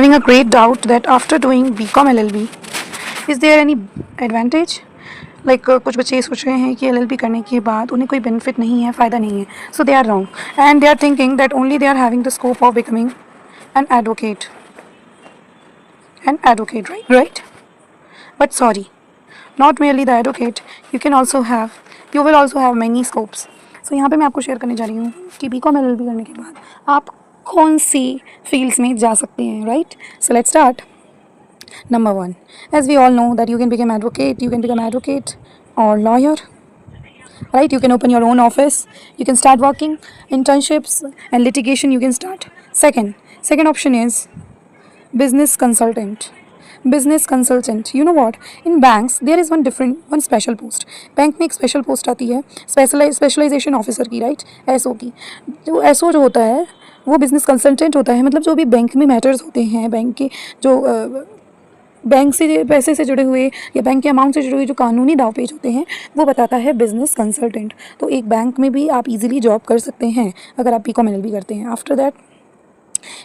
having a great doubt that after doing BCom LLB, is there any advantage? Like कुछ बच्चे ये सोच रहे हैं कि LLB करने के बाद उन्हें कोई बेनिफिट नहीं है, फ़ायदा नहीं है. So they are wrong and they are thinking that only they are having the scope of becoming an advocate. An advocate, right? But sorry, not merely the advocate. You will also have many scopes. So यहाँ पे मैं आपको share करने जा रही हूँ कि BCom LLB करने के बाद आप कौन सी फील्ड्स में जा सकते हैं, right? So let's start. Number 1, as we all know that you can become advocate or lawyer, right? You can open your own office, you can start working, internships and litigation you can start. Second option is business consultant. You know what, in banks there is one special post. Bank में एक special post आती है specialisation officer की, right? SO की. तो SO जो होता है वो बिजनेस कंसल्टेंट होता है. मतलब जो भी बैंक में मैटर्स होते हैं, बैंक के जो बैंक से पैसे से जुड़े हुए या बैंक के अमाउंट से जुड़े हुए जो कानूनी दाव पेच होते हैं वो बताता है बिजनेस कंसल्टेंट. तो एक बैंक में भी आप इजीली जॉब कर सकते हैं अगर आप BCom LLB करते हैं. After that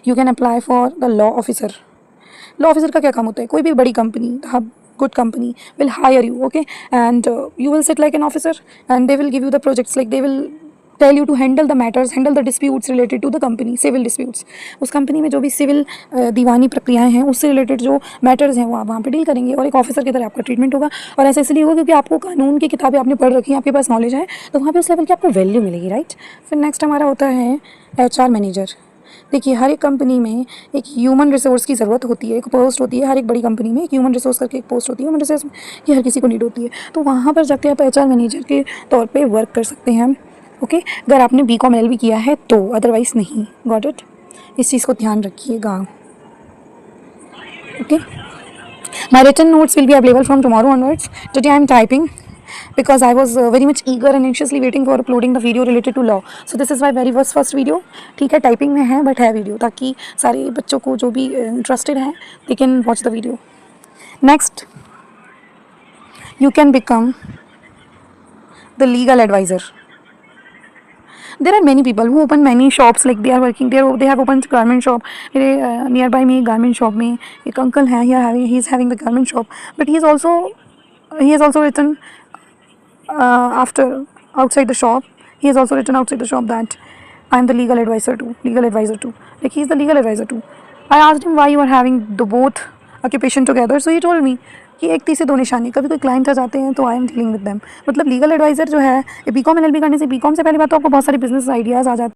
you can apply for the law officer. Law officer का क्या काम होता है? कोई भी बड़ी company, good company will hire you, okay, and you will sit like an officer and they will give you the projects, like they will tell you to handle the disputes related to the company, civil disputes. उस company में जो भी civil दीवानी प्रक्रियाएं हैं उससे related जो matters हैं वो आप वहाँ पे डील करेंगे और एक ऑफिसर की तरह आपका ट्रीटमेंट होगा. और ऐसा इसलिए होगा क्योंकि आपको कानून की किताबें आपने पढ़ रखी हैं, आपके पास नॉलेज है, तो वहाँ पे उस लेवल की आपको वैल्यू मिलेगी, राइट? फिर नेक्स्ट हमारा होता है HR मैनेजर. देखिए, हर एक कंपनी में एक ह्यूमन रिसोर्स की ज़रूरत होती है, एक पोस्ट होती है. हर एक बड़ी कंपनी में एक ह्यूमन रिसोर्स करके एक पोस्ट होती है. ह्यूमन रिसोर्स की हर किसी को नीड होती है, तो वहाँ पर जाके आप HR मैनेजर के तौर पे वर्क कर सकते हैं, ओके, अगर आपने BCom LLB किया है तो. अदरवाइज़ नहीं. Got it? इस चीज़ को ध्यान रखिएगा, okay. My written notes will be available from tomorrow onwards. Today I am typing because I was very much eager and anxiously waiting for uploading the video related to law. So this is my very first video. ठीक है, typing में है but है video, ताकि सारे बच्चों को जो भी इंटरेस्टेड हैं they can watch the video. Next, you can become the legal advisor. There are many people who open many shops, like they are working there. They have opened garment shop. मेरे nearby में garment shop में एक uncle हैं, he is having the garment shop, but he has also written outside the shop. He has also written outside the shop that I am the legal advisor too. Like he is the legal advisor too. I asked him why you are having the both occupation together. So he told me कि एक तीर से दो निशाने. कभी कोई client आ जाते हैं तो I am dealing with them. मतलब लीगल एडवाइज़र जो है, BCom LLB करने से, BCom से पहली बात तो आपको बहुत सारे बिजनेस आइडियाज़ आ जाते हैं.